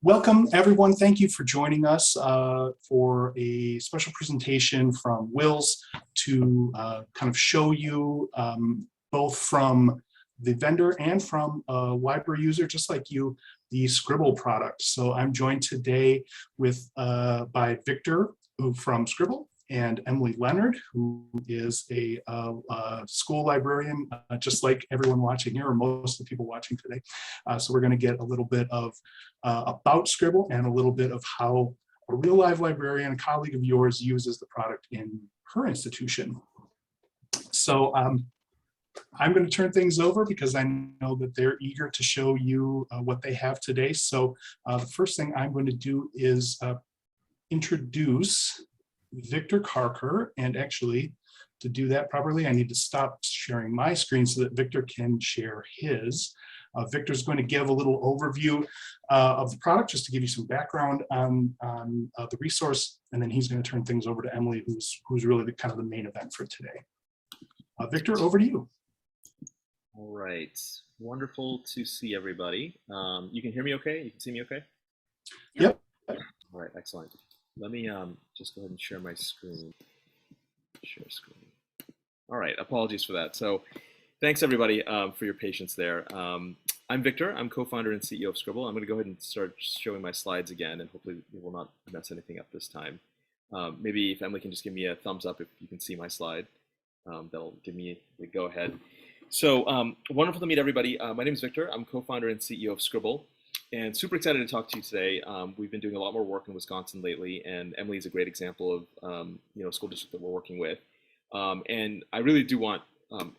Welcome, everyone. Thank you for joining us for a special presentation from WiLS to kind of show you both from the vendor and from a library user just like you, the Scrible product. So I'm joined today with by Victor from Scrible and Emily Leonard, who is a school librarian, just like everyone watching here, or most of the people watching today. So we're going to get a little bit of about Scrible and a little bit of how a real live librarian, a colleague of yours, uses the product in her institution. So I'm going to turn things over because I know that they're eager to show you what they have today. So the first thing I'm going to do is introduce Victor Karkar, and actually to do that properly I need to stop sharing my screen so that Victor can share his. Victor's going to give a little overview of the product just to give you some background on the resource, and then he's going to turn things over to Emily, who's really the kind of the main event for today. Victor, over to you. All right, wonderful to see everybody. You can hear me okay? You can see me okay? Yep. All right, excellent. Let me just go ahead and share my screen. Share screen. All right, apologies for that. So thanks everybody for your patience there. I'm Victor, I'm co-founder and CEO of Scrible. I'm gonna go ahead and start showing my slides again, and hopefully we will not mess anything up this time. Maybe if Emily can just give me a thumbs up if you can see my slide, that'll give me the go ahead. So wonderful to meet everybody. My name is Victor, I'm co-founder and CEO of Scrible. And super excited to talk to you today. We've been doing a lot more work in Wisconsin lately, and Emily is a great example of a school district that we're working with. And I really do want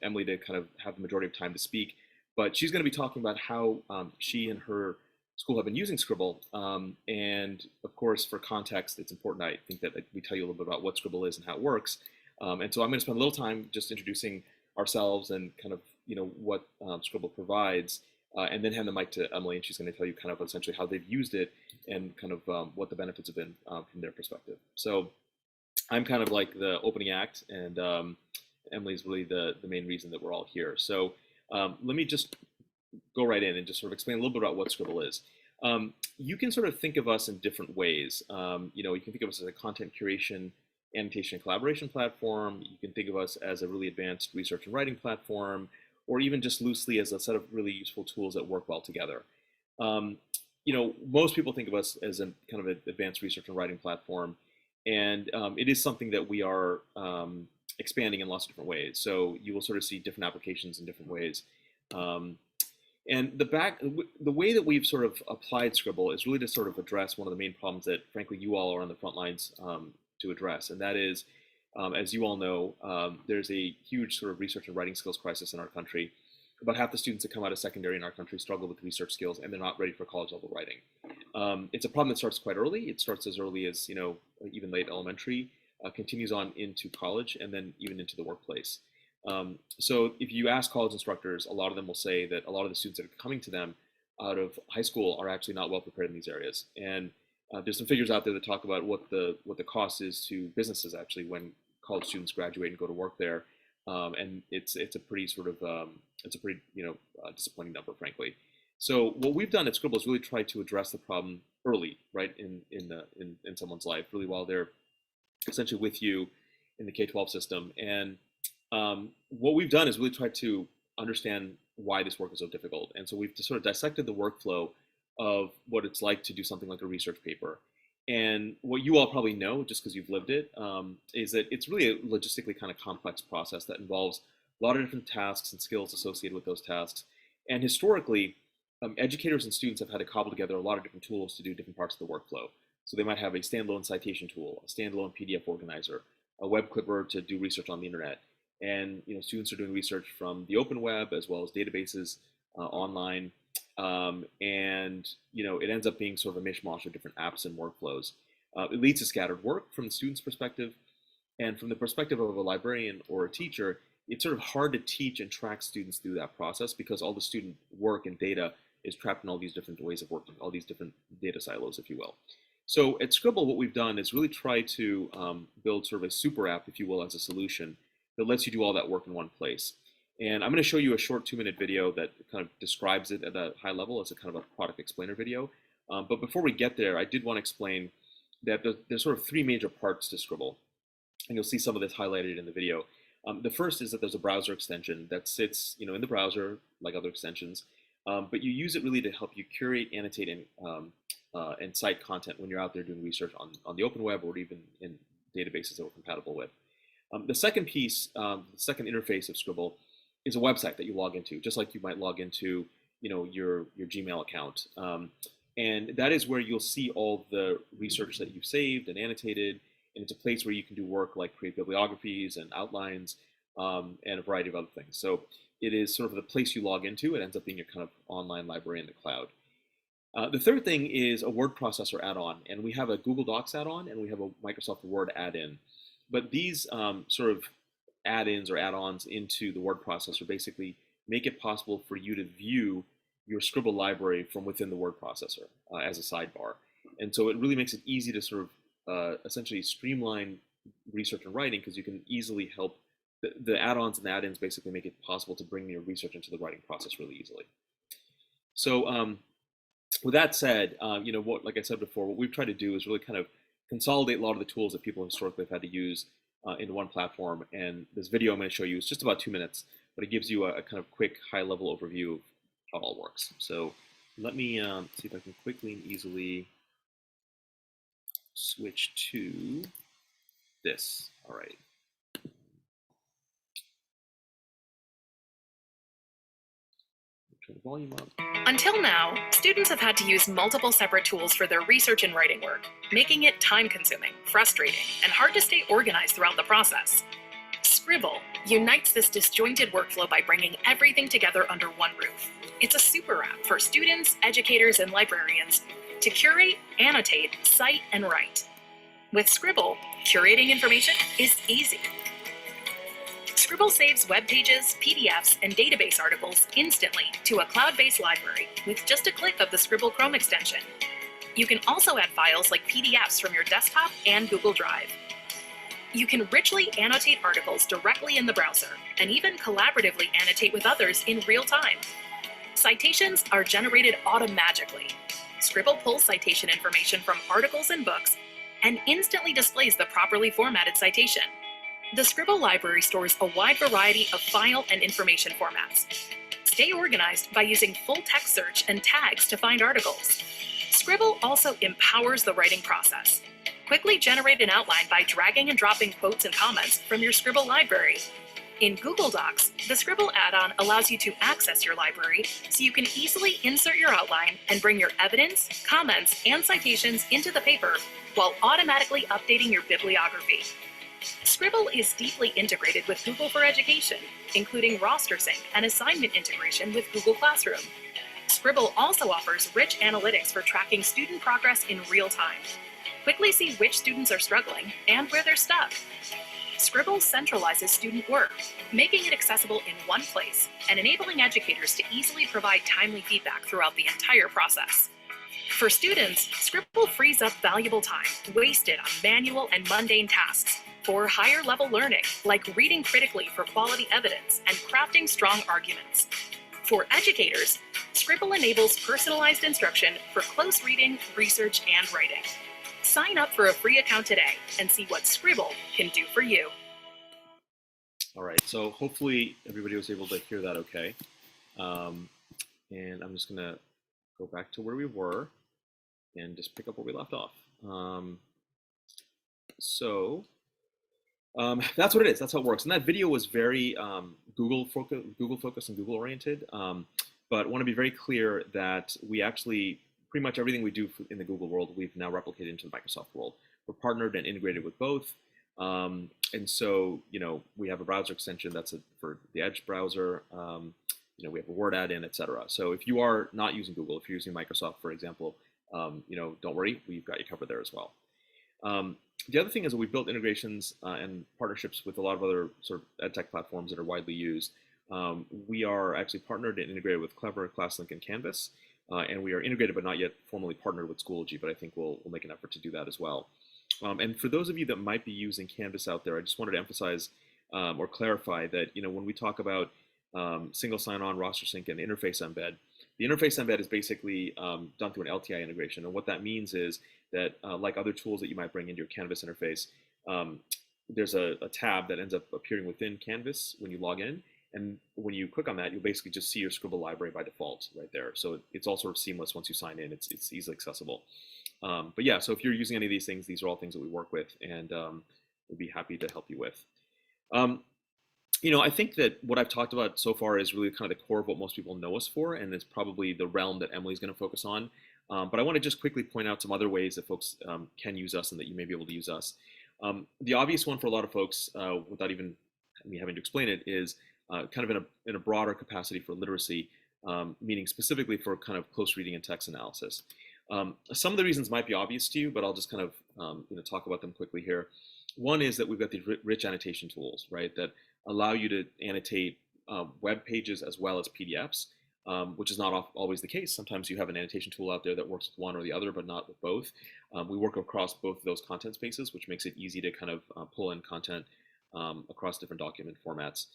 Emily to kind of have the majority of time to speak, but she's going to be talking about how she and her school have been using Scrible. And of course, for context, it's important, I think, that we tell you a little bit about what Scrible is and how it works. And so I'm going to spend a little time just introducing ourselves and kind of what Scrible provides. And then hand the mic to Emily, and she's going to tell you kind of essentially how they've used it and kind of what the benefits have been from their perspective. So I'm kind of like the opening act, and Emily's really the main reason that we're all here. So let me just go right in and just sort of explain a little bit about what Scrible is. You can sort of think of us in different ways. You can think of us as a content curation, annotation, and collaboration platform. You can think of us as a really advanced research and writing platform, or even just loosely as a set of really useful tools that work well together. Most people think of us as a kind of an advanced research and writing platform, and it is something that we are expanding in lots of different ways. So you will sort of see different applications in different ways. And the way that we've sort of applied Scrible is really to sort of address one of the main problems that, frankly, you all are on the front lines to address, and that is, as you all know, there's a huge sort of research and writing skills crisis in our country. About half the students that come out of secondary in our country struggle with research skills, and they're not ready for college level writing. It's a problem that starts quite early. It starts as early as even late elementary, continues on into college, and then even into the workplace. So if you ask college instructors, a lot of them will say that a lot of the students that are coming to them out of high school are actually not well prepared in these areas. And there's some figures out there that talk about what the cost is to businesses actually when college students graduate and go to work there, and it's a pretty sort of disappointing number, frankly. So what we've done at Scrible is really try to address the problem early, right, in someone's life, really while they're essentially with you in the K-12 system. And what we've done is really try to understand why this work is so difficult. And so we've just sort of dissected the workflow of what it's like to do something like a research paper. And what you all probably know, just because you've lived it, is that it's really a logistically kind of complex process that involves a lot of different tasks and skills associated with those tasks. And historically, educators and students have had to cobble together a lot of different tools to do different parts of the workflow. So they might have a standalone citation tool, a standalone PDF organizer, a web clipper to do research on the internet. And students are doing research from the open web as well as databases online. It ends up being sort of a mishmash of different apps and workflows. It leads to scattered work from the student's perspective, and from the perspective of a librarian or a teacher, it's sort of hard to teach and track students through that process because all the student work and data is trapped in all these different ways of working, all these different data silos, if you will. So at Scrible, what we've done is really try to build sort of a super app, if you will, as a solution that lets you do all that work in one place. And I'm going to show you a short 2-minute video that kind of describes it at a high level as a kind of a product explainer video. But before we get there, I did want to explain that there's sort of three major parts to Scribble, and you'll see some of this highlighted in the video. The first is that there's a browser extension that sits, in the browser like other extensions, but you use it really to help you curate, annotate, and cite content when you're out there doing research on the open web or even in databases that we're compatible with. The second piece, the second interface of Scribble, is a website that you log into, just like you might log into, your Gmail account. And that is where you'll see all the research that you've saved and annotated, and it's a place where you can do work like create bibliographies and outlines, and a variety of other things. So it is sort of the place you log into. It ends up being your kind of online library in the cloud. The third thing is a word processor add-on, and we have a Google Docs add-on and we have a Microsoft Word add-in. But these sort of add-ins or add-ons into the word processor basically make it possible for you to view your Scribble library from within the word processor as a sidebar. And so it really makes it easy to sort of essentially streamline research and writing, because you can easily help the add-ons and add-ins basically make it possible to bring your research into the writing process really easily. So with that said, like I said before, what we've tried to do is really kind of consolidate a lot of the tools that people historically have had to use into one platform. And this video I'm going to show you is just about 2 minutes, but it gives you a kind of quick high-level overview of how it all works. So let me see if I can quickly and easily switch to this. All right. Turn the volume up. Until now, students have had to use multiple separate tools for their research and writing work, making it time-consuming, frustrating, and hard to stay organized throughout the process. Scribble unites this disjointed workflow by bringing everything together under one roof. It's a super app for students, educators, and librarians to curate, annotate, cite, and write. With Scribble, curating information is easy. Scribble saves web pages, PDFs, and database articles instantly to a cloud-based library with just a click of the Scribble Chrome extension. You can also add files like PDFs from your desktop and Google Drive. You can richly annotate articles directly in the browser and even collaboratively annotate with others in real time. Citations are generated automatically. Scribble pulls citation information from articles and books and instantly displays the properly formatted citation. The Scribble library stores a wide variety of file and information formats. Stay organized by using full text search and tags to find articles. Scribble also empowers the writing process. Quickly generate an outline by dragging and dropping quotes and comments from your Scribble library. In Google Docs, the Scribble add-on allows you to access your library so you can easily insert your outline and bring your evidence, comments, and citations into the paper while automatically updating your bibliography. Scribble is deeply integrated with Google for Education, including roster sync and assignment integration with Google Classroom. Scribble also offers rich analytics for tracking student progress in real time. Quickly see which students are struggling and where they're stuck. Scribble centralizes student work, making it accessible in one place and enabling educators to easily provide timely feedback throughout the entire process. For students, Scribble frees up valuable time wasted on manual and mundane tasks for higher level learning, like reading critically for quality evidence and crafting strong arguments. For educators, Scribble enables personalized instruction for close reading, research, and writing. Sign up for a free account today and see what Scribble can do for you. All right, so hopefully everybody was able to hear that okay. And I'm just gonna go back to where we were and just pick up where we left off. That's what it is. That's how it works. And that video was very Google focused and Google oriented. But I want to be very clear that we actually pretty much everything we do in the Google world, we've now replicated into the Microsoft world. We're partnered and integrated with both. And so, we have a browser extension that's for the Edge browser. We have a Word add-in, etc. So if you are not using Google, if you're using Microsoft, for example, don't worry, we've got you covered there as well. The other thing is that we've built integrations and partnerships with a lot of other sort of edtech platforms that are widely used. We are actually partnered and integrated with Clever, ClassLink, and Canvas. And we are integrated but not yet formally partnered with Schoology, but I think we'll make an effort to do that as well. And for those of you that might be using Canvas out there, I just wanted to emphasize or clarify that when we talk about single sign-on, roster sync, and interface embed, The interface embed is basically done through an LTI integration. And what that means is that like other tools that you might bring into your Canvas interface, there's a tab that ends up appearing within Canvas when you log in. And when you click on that, you'll basically just see your Scribble library by default right there. So it's all sort of seamless once you sign in. It's easily accessible. But yeah, so if you're using any of these things, these are all things that we work with, and we'd be happy to help you with. I think that what I've talked about so far is really kind of the core of what most people know us for, and it's probably the realm that Emily's going to focus on. But I want to just quickly point out some other ways that folks can use us and that you may be able to use us. The obvious one for a lot of folks, without even me having to explain it, is kind of in a broader capacity for literacy, meaning specifically for kind of close reading and text analysis. Some of the reasons might be obvious to you, but I'll just kind of talk about them quickly here. One is that we've got these rich annotation tools, right, that allow you to annotate web pages as well as PDFs, which is not always the case. Sometimes you have an annotation tool out there that works with one or the other, but not with both. We work across both of those content spaces, which makes it easy to kind of pull in content across different document formats.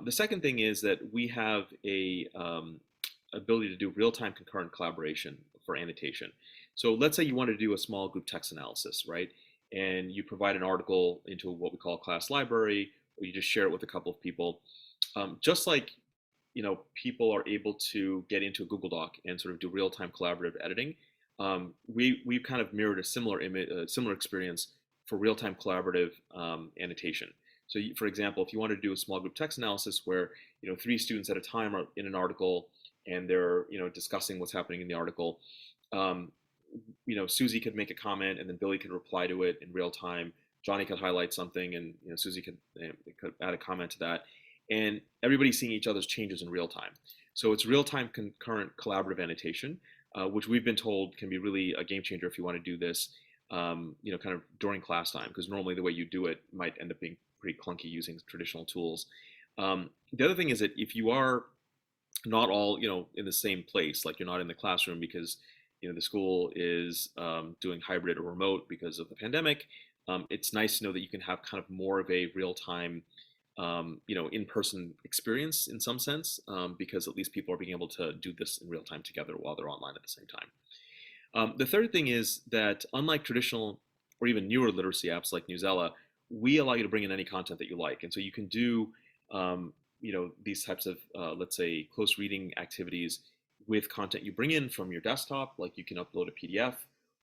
The second thing is that we have a ability to do real-time concurrent collaboration for annotation. So let's say you want to do a small group text analysis, right? And you provide an article into what we call a class library, or you just share it with a couple of people. Just like people are able to get into a Google Doc and sort of do real-time collaborative editing, we've kind of mirrored a similar experience for real-time collaborative annotation. So for example, if you want to do a small group text analysis where 3 students at a time are in an article and they're discussing what's happening in the article, Susie could make a comment and then Billy could reply to it in real time. Johnny could highlight something and Susie could add a comment to that, and everybody's seeing each other's changes in real time. So it's real-time concurrent collaborative annotation, which we've been told can be really a game changer if you want to do this, kind of during class time, because normally the way you do it might end up being pretty clunky using traditional tools. The other thing is that if you are not all in the same place, like you're not in the classroom because the school is doing hybrid or remote because of the pandemic, it's nice to know that you can have kind of more of a real-time in-person experience in some sense, because at least people are being able to do this in real time together while they're online at the same time. The third thing is that unlike traditional or even newer literacy apps like Newsela, we allow you to bring in any content that you like. And so you can do these types of, let's say, close reading activities with content you bring in from your desktop, like you can upload a PDF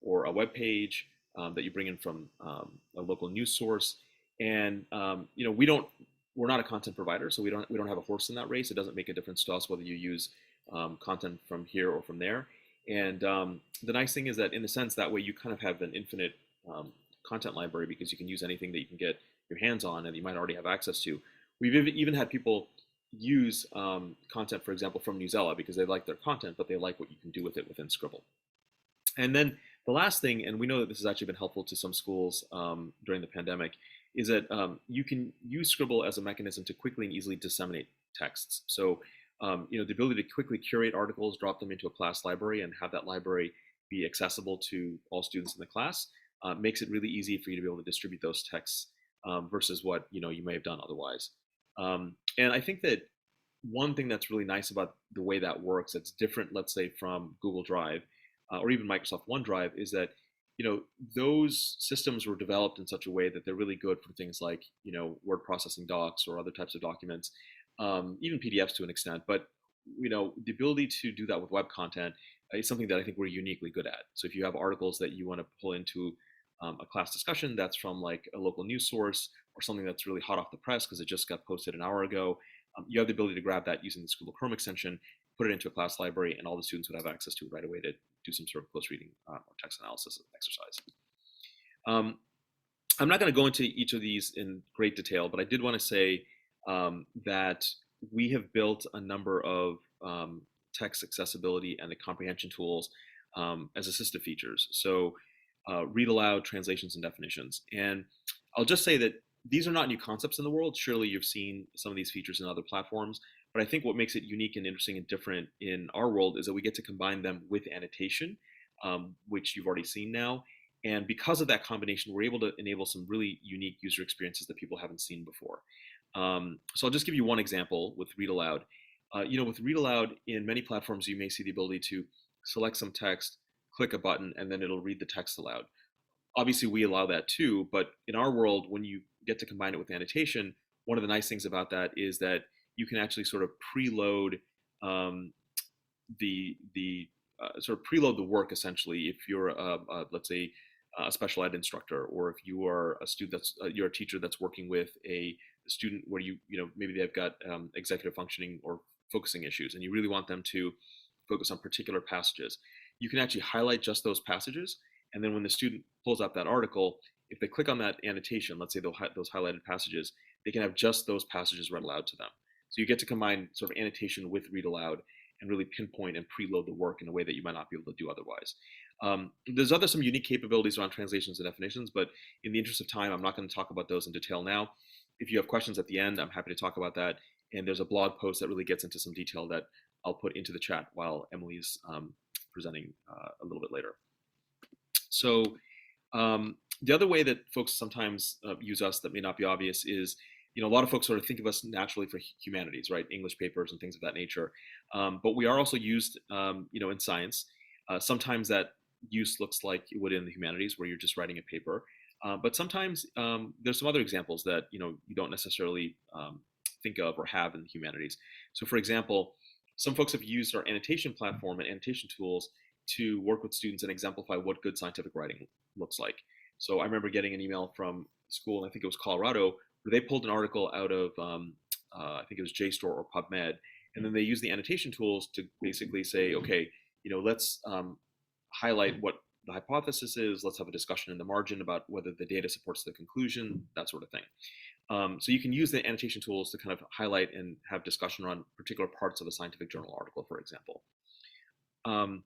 or a web page that you bring in from a local news source. And we're not a content provider, so we don't have a horse in that race. It doesn't make a difference to us whether you use content from here or from there. And the nice thing is that in a sense, that way you kind of have an infinite content library, because you can use anything that you can get your hands on and you might already have access to. We've even had people use content, for example, from Newsela because they like their content, but they like what you can do with it within Scribble. And then the last thing, and we know that this has actually been helpful to some schools during the pandemic, is that you can use Scribble as a mechanism to quickly and easily disseminate texts. So the ability to quickly curate articles, drop them into a class library, and have that library be accessible to all students in the class makes it really easy for you to be able to distribute those texts versus what you may have done otherwise. And I think that one thing that's really nice about the way that works, that's different, let's say, from Google Drive or even Microsoft OneDrive, is that those systems were developed in such a way that they're really good for things like word processing docs or other types of documents, even PDFs to an extent. But the ability to do that with web content is something that I think we're uniquely good at. So if you have articles that you want to pull into a class discussion that's from like a local news source or something that's really hot off the press because it just got posted an hour ago, you have the ability to grab that using the Scribble Chrome extension, put it into a class library, and all the students would have access to it right away to do some sort of close reading or text analysis exercise. I'm not going to go into each of these in great detail, but I did want to say that we have built a number of text accessibility and the comprehension tools as assistive features. So read aloud, translations, and definitions. And I'll just say that these are not new concepts in the world. Surely you've seen some of these features in other platforms, but I think what makes it unique and interesting and different in our world is that we get to combine them with annotation, which you've already seen now. And because of that combination, we're able to enable some really unique user experiences that people haven't seen before. So I'll just give you one example with read aloud. With read aloud in many platforms, you may see the ability to select some text, click a button, and then it'll read the text aloud. Obviously, we allow that too, but in our world, when you get to combine it with annotation, one of the nice things about that is that you can actually sort of preload um, the work essentially. If you're let's say a special ed instructor, or if you are a student you're a teacher that's working with a student where maybe they've got executive functioning or focusing issues, and you really want them to focus on particular passages, you can actually highlight just those passages, and then when the student pulls up that article, if they click on that annotation, let's say those highlighted passages, they can have just those passages read aloud to them. So you get to combine sort of annotation with read aloud and really pinpoint and preload the work in a way that you might not be able to do otherwise. There's some unique capabilities around translations and definitions, but in the interest of time, I'm not going to talk about those in detail now. If you have questions at the end, I'm happy to talk about that. And there's a blog post that really gets into some detail that I'll put into the chat while Emily's presenting a little bit later. So the other way that folks sometimes use us that may not be obvious is, a lot of folks sort of think of us naturally for humanities, right? English papers and things of that nature. But we are also used, in science. Sometimes that use looks like it would in the humanities, where you're just writing a paper. But sometimes there's some other examples that you don't necessarily think of or have in the humanities. So, for example, some folks have used our annotation platform and annotation tools to work with students and exemplify what good scientific writing looks like. So I remember getting an email from school, and I think it was Colorado, where they pulled an article out of, I think it was JSTOR or PubMed, and then they used the annotation tools to basically say, okay, let's highlight what the hypothesis is, let's have a discussion in the margin about whether the data supports the conclusion, that sort of thing. So you can use the annotation tools to kind of highlight and have discussion around particular parts of a scientific journal article, for example. And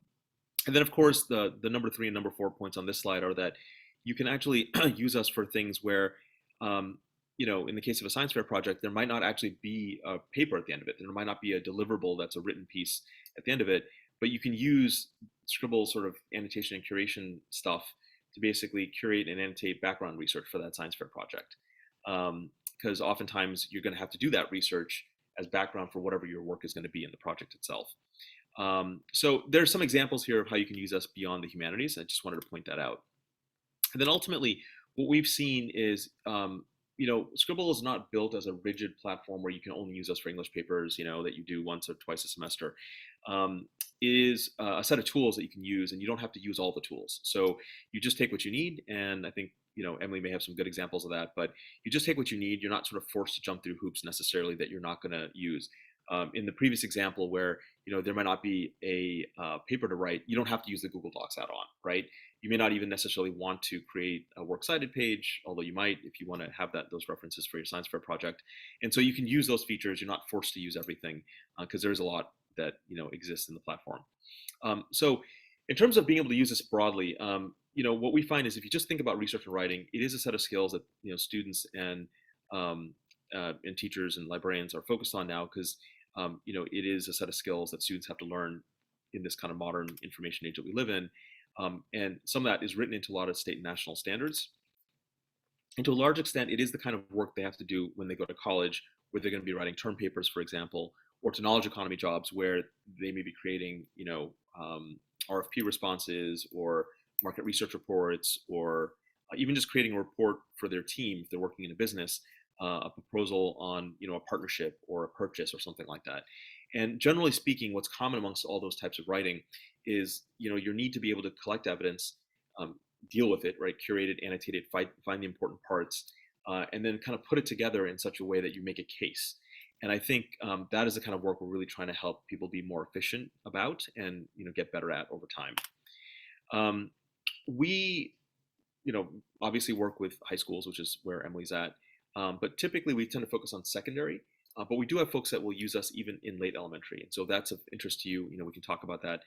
then, of course, the number 3 and number 4 points on this slide are that you can actually use us for things where, in the case of a science fair project, there might not actually be a paper at the end of it. There might not be a deliverable that's a written piece at the end of it, but you can use Scribble sort of annotation and curation stuff to basically curate and annotate background research for that science fair project. Because oftentimes you're going to have to do that research as background for whatever your work is going to be in the project itself. So there's some examples here of how you can use us beyond the humanities. I just wanted to point that out. And then ultimately, what we've seen is, Scribble is not built as a rigid platform where you can only use us for English papers, that you do once or twice a semester. It is a set of tools that you can use, and you don't have to use all the tools. So you just take what you need, and I think Emily may have some good examples of that, but you just take what you need. You're not sort of forced to jump through hoops necessarily that you're not going to use. In the previous example where there might not be a paper to write, you don't have to use the Google Docs add-on, right? You may not even necessarily want to create a works cited page, although you might if you want to have those references for your science fair project. And so you can use those features. You're not forced to use everything because there's a lot that exists in the platform. So in terms of being able to use this broadly, what we find is if you just think about research and writing, it is a set of skills that students and teachers and librarians are focused on now, because it is a set of skills that students have to learn in this kind of modern information age that we live in. And some of that is written into a lot of state and national standards. And to a large extent, it is the kind of work they have to do when they go to college, where they're going to be writing term papers, for example, or to knowledge economy jobs where they may be creating, RFP responses or market research reports, or even just creating a report for their team if they're working in a business, a proposal on a partnership or a purchase or something like that. And generally speaking, what's common amongst all those types of writing is your need to be able to collect evidence, deal with it, right, curate it, annotate it, find the important parts, and then kind of put it together in such a way that you make a case. And I think that is the kind of work we're really trying to help people be more efficient about and get better at over time. We obviously work with high schools, which is where Emily's at. But typically we tend to focus on secondary, but we do have folks that will use us even in late elementary. And so that's of interest to you. We can talk about that.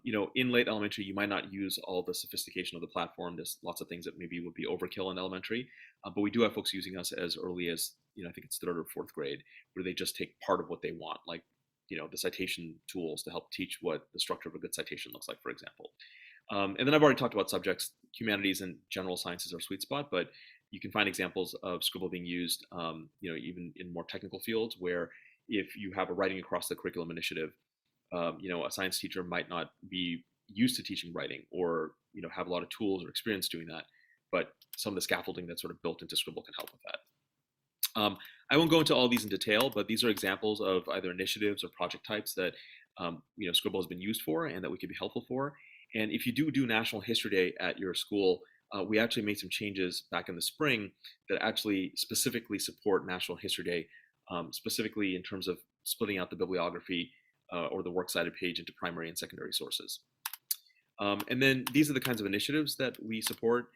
In late elementary, you might not use all the sophistication of the platform. There's lots of things that maybe would be overkill in elementary, but we do have folks using us as early as, I think it's 3rd or 4th grade, where they just take part of what they want, like, the citation tools to help teach what the structure of a good citation looks like, for example. And then I've already talked about subjects. Humanities and general sciences are sweet spot, but you can find examples of Scribble being used, even in more technical fields where if you have a writing across the curriculum initiative, a science teacher might not be used to teaching writing, or have a lot of tools or experience doing that, but some of the scaffolding that's sort of built into Scribble can help with that. I won't go into all these in detail, but these are examples of either initiatives or project types that Scribble has been used for and that we could be helpful for. And if you do National History Day at your school, we actually made some changes back in the spring that actually specifically support National History Day, specifically in terms of splitting out the bibliography or the works cited page into primary and secondary sources. And then these are the kinds of initiatives that we support.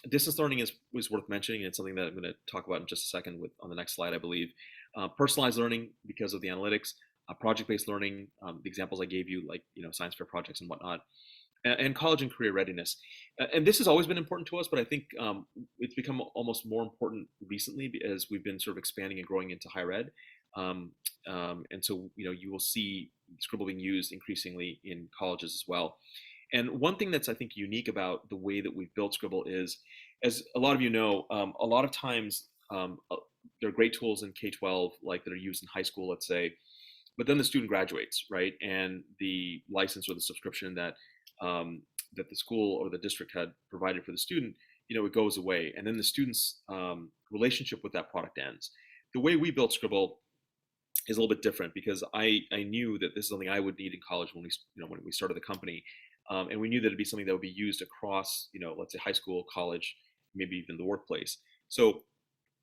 Distance learning is worth mentioning, and it's something that I'm going to talk about in just a second on the next slide, I believe. Personalized learning because of the analytics, project-based learning, the examples I gave you, like science fair projects and whatnot, and college and career readiness. And this has always been important to us, but I think it's become almost more important recently as we've been sort of expanding and growing into higher ed. And so you will see Scribble being used increasingly in colleges as well. And one thing that's, I think, unique about the way that we've built Scribble is, as a lot of you know, a lot of times there are great tools in K-12, like that are used in high school, let's say, but then the student graduates, right? And the license or the subscription that the school or the district had provided for the student, it goes away. And then the student's relationship with that product ends. The way we built Scribble is a little bit different, because I knew that this is something I would need in college when we started the company. And we knew that it'd be something that would be used across, let's say high school, college, maybe even the workplace. So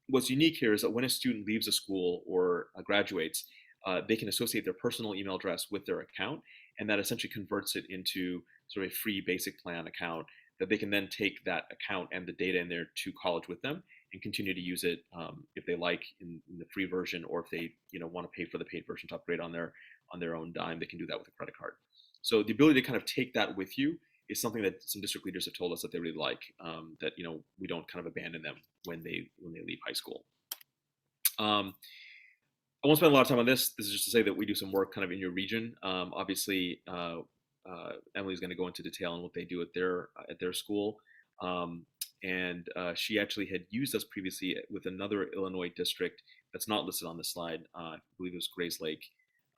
what's unique here is that when a student leaves a school or graduates, they can associate their personal email address with their account, and that essentially converts it into sort of a free basic plan account that they can then take that account and the data in there to college with them and continue to use it if they like in the free version, or if they want to pay for the paid version to upgrade on their own dime, they can do that with a credit card. So the ability to kind of take that with you is something that some district leaders have told us that they really like, that we don't kind of abandon them when they leave high school. I won't spend a lot of time on this. This is just to say that we do some work kind of in your region. Obviously, Emily's going to go into detail on what they do at their school, and she actually had used us previously with another Illinois district that's not listed on this slide. I believe it was Grays Lake,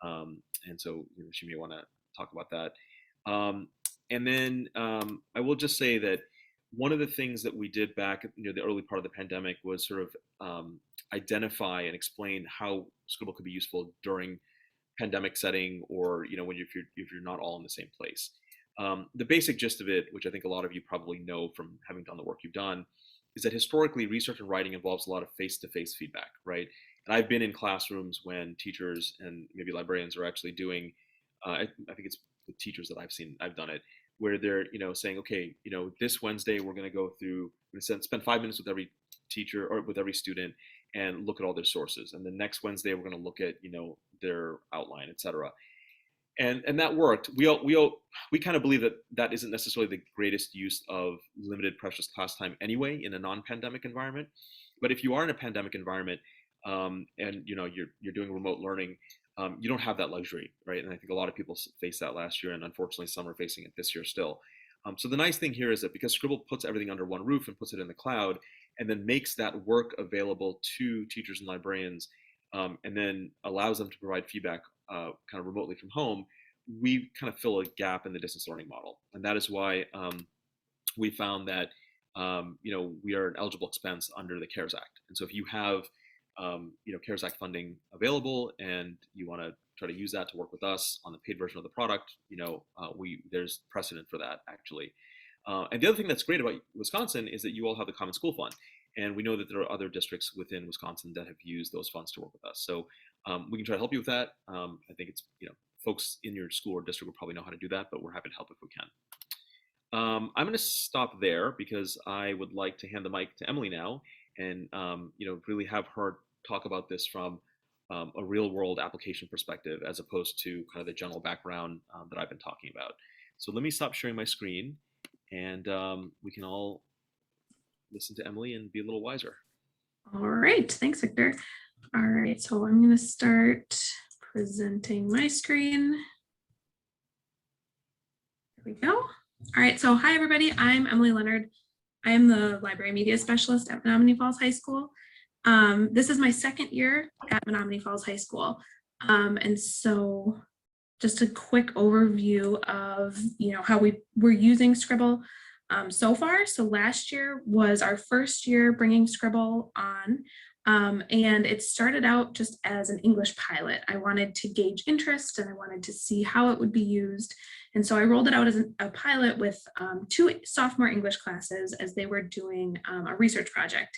and so she may want to talk about that. And then I will just say that one of the things that we did back the early part of the pandemic was sort of identify and explain how Scribble could be useful during pandemic setting, or when if you're not all in the same place. The basic gist of it, which I think a lot of you probably know from having done the work you've done, is that historically research and writing involves a lot of face-to-face feedback, right? And I've been in classrooms when teachers and maybe librarians are actually doing, I think it's the teachers that I've done it, where they're saying, okay, this Wednesday we're going to spend 5 minutes with every teacher or with every student and look at all their sources, and the next Wednesday we're going to look at their outline, etc. And that worked. We kind of believe that isn't necessarily the greatest use of limited precious class time anyway in a non-pandemic environment. But if you are in a pandemic environment and you're doing remote learning, you don't have that luxury, right? And I think a lot of people faced that last year, and unfortunately some are facing it this year still. So the nice thing here is that because Scribble puts everything under one roof and puts it in the cloud, and then makes that work available to teachers and librarians, and then allows them to provide feedback kind of remotely from home, we kind of fill a gap in the distance learning model. And that is why we found that we are an eligible expense under the CARES Act. And so if you have CARES Act funding available and you want to try to use that to work with us on the paid version of the product, there's precedent for that actually. And the other thing that's great about Wisconsin is that you all have the Common School Fund. And we know that there are other districts within Wisconsin that have used those funds to work with us. So we can try to help you with that. I think it's, folks in your school or district will probably know how to do that, but we're happy to help if we can. I'm going to stop there because I would like to hand the mic to Emily now and, really have her talk about this from a real world application perspective, as opposed to kind of the general background that I've been talking about. So let me stop sharing my screen, and we can all listen to Emily and be a little wiser. All right, thanks, Victor. All right, so I'm going to start presenting my screen. There we go. All right, so hi everybody, I'm Emily Leonard. I am the library media specialist at Menomonee Falls High School. This is my second year at Menomonee Falls High School. And so just a quick overview of, how we're using Scribble so far. So last year was our first year bringing Scribble on. And it started out just as an English pilot. I wanted to gauge interest and I wanted to see how it would be used. And so I rolled it out as a pilot with 2 sophomore English classes as they were doing a research project.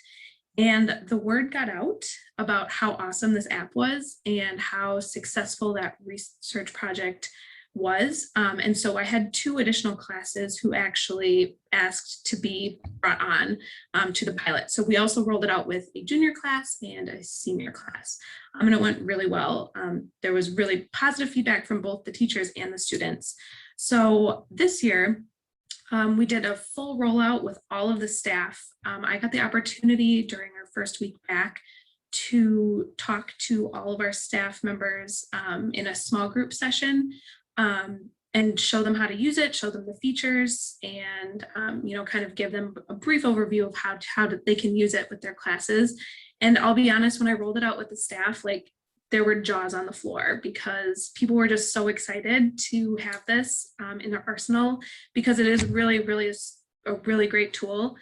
And the word got out about how awesome this app was and how successful that research project was. And so I had 2 additional classes who actually asked to be brought on to the pilot. So we also rolled it out with a junior class and a senior class. And it went really well. There was really positive feedback from both the teachers and the students. So this year, we did a full rollout with all of the staff. I got the opportunity during our first week back to talk to all of our staff members in a small group session and show them how to use it, show them the features, and kind of give them a brief overview of how they can use it with their classes. And I'll be honest, when I rolled it out with the staff, like, there were jaws on the floor because people were just so excited to have this in their arsenal, because it is really, really a really great tool.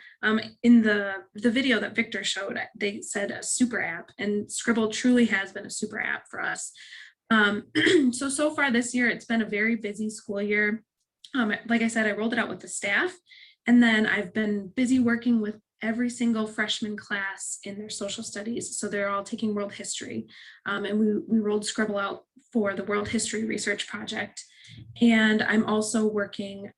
In the video that Victor showed, they said a super app, and Scribble truly has been a super app for us. So far this year, it's been a very busy school year. Like I said, I rolled it out with the staff, and then I've been busy working with every single freshman class in their social studies. So they're all taking world history. And we rolled Scribble out for the world history research project. And I'm also working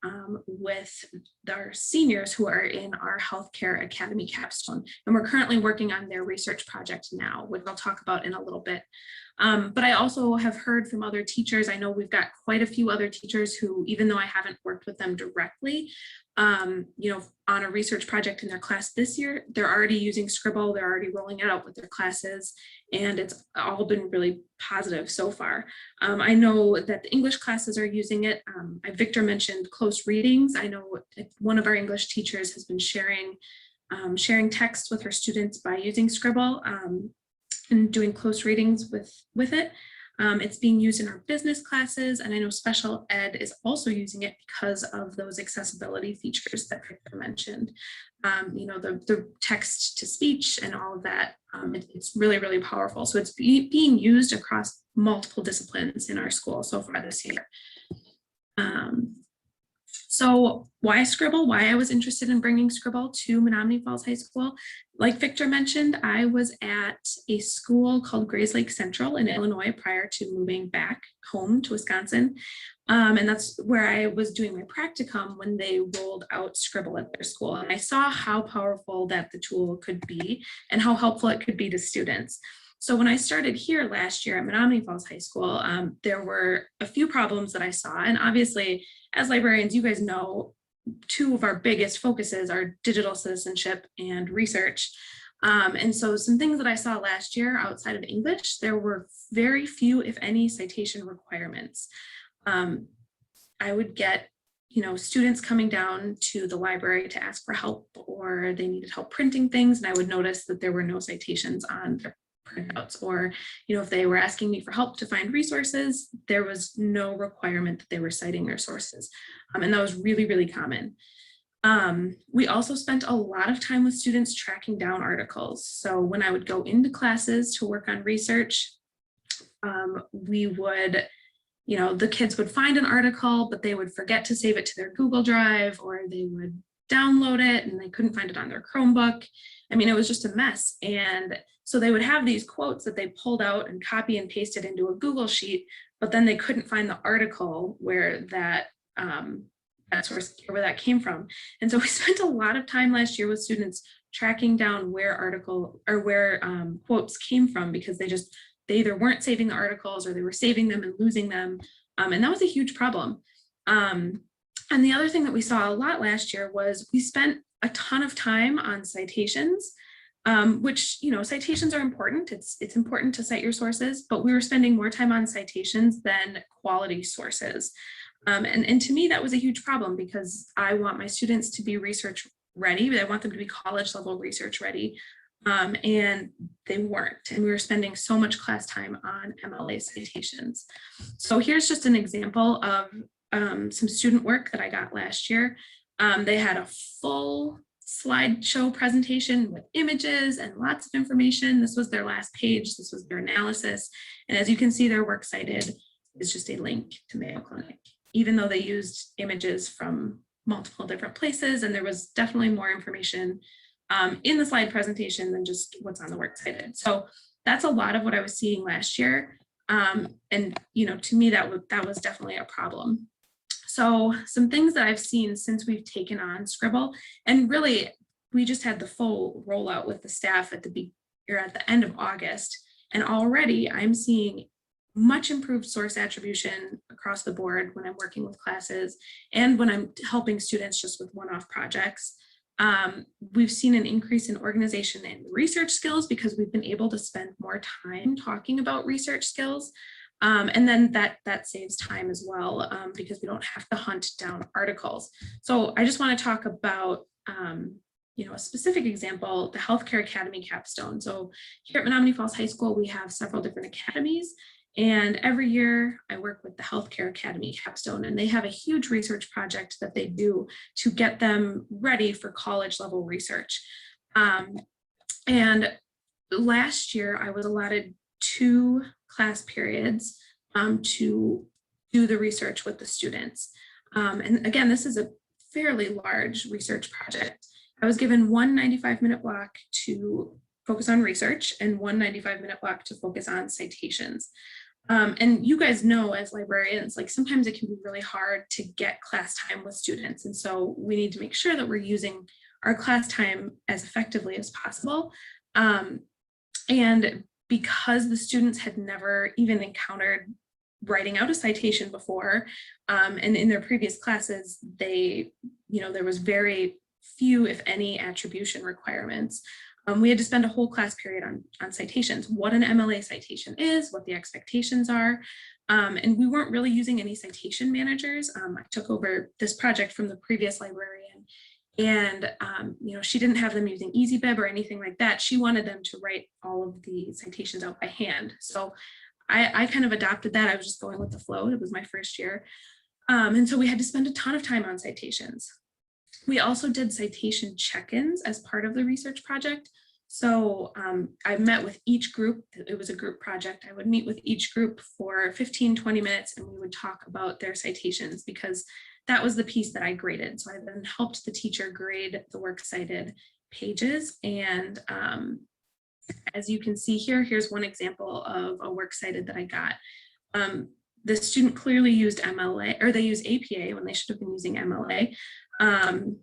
with our seniors who are in our healthcare academy Capstone. And we're currently working on their research project now, which I'll talk about in a little bit. But I also have heard from other teachers. I know we've got quite a few other teachers who, even though I haven't worked with them directly, on a research project in their class this year, they're already using Scribble, they're already rolling it out with their classes, and it's all been really positive so far. I know that the English classes are using it. Victor mentioned close readings. I know one of our English teachers has been sharing text with her students by using Scribble and doing close readings with it. It's being used in our business classes, and I know special ed is also using it because of those accessibility features that Victor mentioned. The text to speech and all of that, it's really, really powerful. So it's being used across multiple disciplines in our school so far this year. So why Scribble? Why I was interested in bringing Scribble to Menomonee Falls High School. Like Victor mentioned, I was at a school called Grays Lake Central in Illinois prior to moving back home to Wisconsin. And that's where I was doing my practicum when they rolled out Scribble at their school. And I saw how powerful that the tool could be and how helpful it could be to students. So when I started here last year at Menomonee Falls High School, there were a few problems that I saw. And obviously, as librarians, you guys know, 2 of our biggest focuses are digital citizenship and research. And so some things that I saw last year outside of English, there were very few, if any, citation requirements. I would get, students coming down to the library to ask for help, or they needed help printing things, and I would notice that there were no citations on their printouts, or if they were asking me for help to find resources, there was no requirement that they were citing their sources. And that was really, really common. We also spent a lot of time with students tracking down articles. So when I would go into classes to work on research, we would, the kids would find an article, but they would forget to save it to their Google Drive, or they would download it and they couldn't find it on their Chromebook. I mean, it was just a mess. And so they would have these quotes that they pulled out and copy and pasted into a Google sheet, but then they couldn't find the article where that source, where that came from. And so we spent a lot of time last year with students tracking down where quotes came from, because they either weren't saving the articles or they were saving them and losing them. And that was a huge problem. And the other thing that we saw a lot last year was we spent a ton of time on citations, which, citations are important. It's important to cite your sources, but we were spending more time on citations than quality sources. And to me, that was a huge problem, because I want my students to be research ready, but I want them to be college level research ready. and they weren't. And we were spending so much class time on MLA citations. So here's just an example of some student work that I got last year. They had a full slideshow presentation with images and lots of information. This was their last page. This was their analysis. And as you can see, their works cited is just a link to Mayo Clinic, even though they used images from multiple different places. And there was definitely more information in the slide presentation than just what's on the works cited. So that's a lot of what I was seeing last year. And to me, that was definitely a problem. So some things that I've seen since we've taken on Scrible, and really we just had the full rollout with the staff at the end of August, and already I'm seeing much improved source attribution across the board when I'm working with classes and when I'm helping students just with one-off projects. We've seen an increase in organization and research skills because we've been able to spend more time talking about research skills. And then that saves time as well because we don't have to hunt down articles. So I just want to talk about a specific example, the Healthcare Academy Capstone. So here at Menomonee Falls High School, we have several different academies. And every year I work with the Healthcare Academy Capstone, and they have a huge research project that they do to get them ready for college level research. And last year I was allotted 2 class periods to do the research with the students. And again, this is a fairly large research project. I was given one 95-minute block to focus on research and one 95-minute block to focus on citations. And you guys know as librarians, like sometimes it can be really hard to get class time with students. And so we need to make sure that we're using our class time as effectively as possible. And because the students had never even encountered writing out a citation before, and in their previous classes, there was very few, if any, attribution requirements. We had to spend a whole class period on citations, what an MLA citation is, what the expectations are. And we weren't really using any citation managers. I took over this project from the previous librarian, and she didn't have them using EasyBib or anything like that. She wanted them to write all of the citations out by hand. So I kind of adopted that. I was just going with the flow. It was my first year. And so we had to spend a ton of time on citations. We also did citation check-ins as part of the research project. So I met with each group. It was a group project. I would meet with each group for 15, 20 minutes, and we would talk about their citations because that was the piece that I graded. So I then helped the teacher grade the works cited pages. And as you can see here, here's one example of a works cited that I got. The student clearly used MLA, or they used APA when they should have been using MLA. And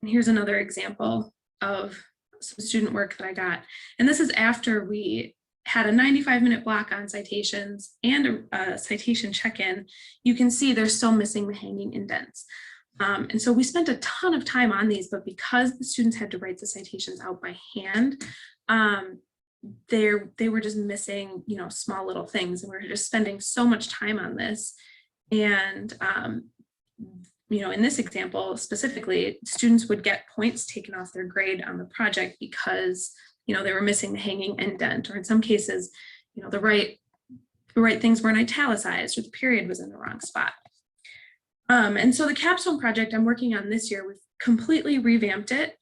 here's another example of some student work that I got. And this is after we had a 95-minute block on citations and a citation check-in. You can see they're still missing the hanging indents. And so we spent a ton of time on these, but because the students had to write the citations out by hand, they were just missing, small little things. And we were just spending so much time on this. And in this example specifically, students would get points taken off their grade on the project because, they were missing the hanging indent, or in some cases, the right things weren't italicized or the period was in the wrong spot. And so the capstone project I'm working on this year, we've completely revamped it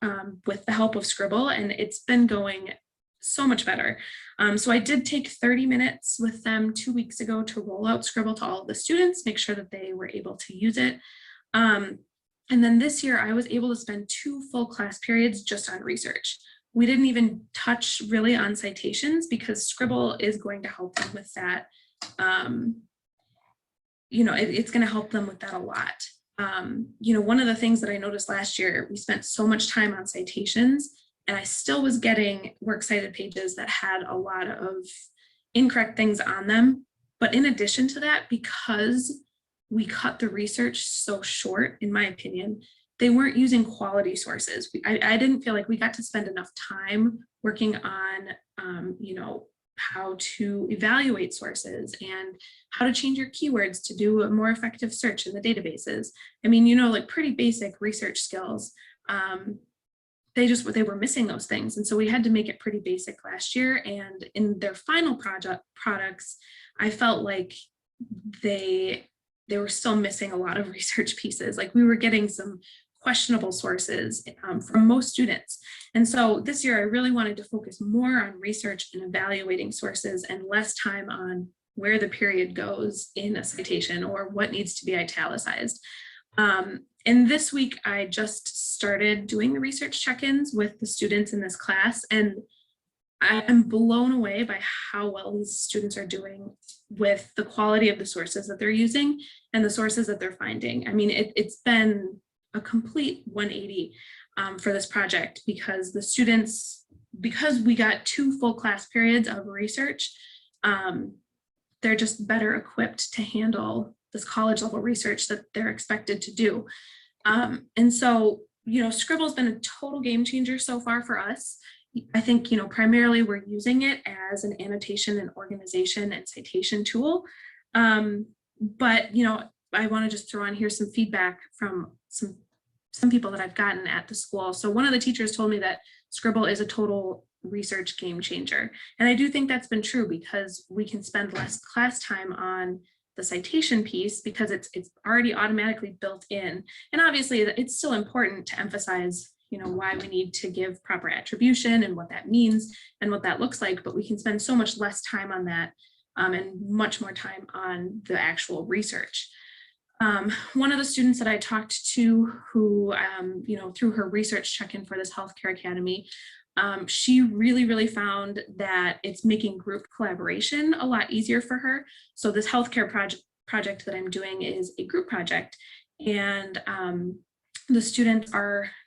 with the help of Scribble, and it's been going so much better. So I did take 30 minutes with them 2 weeks ago to roll out Scribble to all of the students, make sure that they were able to use it. And then this year I was able to spend 2 full class periods just on research. We didn't even touch really on citations because Scribble is going to help them with that. It's going to help them with that a lot. One of the things that I noticed last year, we spent so much time on citations, and I still was getting works cited pages that had a lot of incorrect things on them. But in addition to that, because we cut the research so short, in my opinion, they weren't using quality sources. I didn't feel like we got to spend enough time working on, how to evaluate sources and how to change your keywords to do a more effective search in the databases. I mean, like pretty basic research skills. they were missing those things. And so we had to make it pretty basic last year. And in their final products, I felt like they were still missing a lot of research pieces. Like we were getting some questionable sources from most students. And so this year I really wanted to focus more on research and evaluating sources and less time on where the period goes in a citation or what needs to be italicized. And this week I just started doing the research check-ins with the students in this class, and I'm blown away by how well these students are doing with the quality of the sources that they're using and the sources that they're finding. I mean, it's been a complete 180 for this project because the students, because we got 2 full class periods of research, they're just better equipped to handle this college level research that they're expected to do. And so, you know, Scribble's been a total game changer so far for us. I think, you know, primarily we're using it as an annotation and organization and citation tool. But, you know, I want to just throw on here some feedback from some people that I've gotten at the school. So one of the teachers told me that Scribble is a total research game changer. And I do think that's been true because we can spend less class time on the citation piece because it's already automatically built in. And obviously it's still important to emphasize, you know, why we need to give proper attribution and what that means and what that looks like, but we can spend so much less time on that and much more time on the actual research. One of the students that I talked to who, you know, through her research check-in for this healthcare academy, she really found that it's making group collaboration a lot easier for her. So this healthcare project that I'm doing is a group project, and the students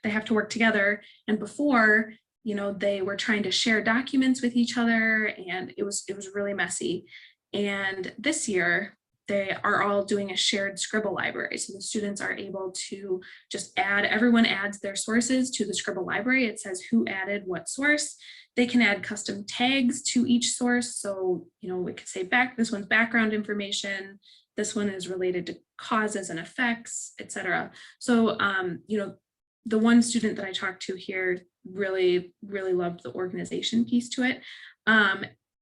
they have to work together. And before, you know, they were trying to share documents with each other, and it was really messy. And this year, they are all doing a shared Scribble library. So the students are able to just everyone adds their sources to the Scribble library. It says who added what source. They can add custom tags to each source. So, you know, we could say this one's background information. This one is related to causes and effects, etc. So, you know, the one student that I talked to here really loved the organization piece to it.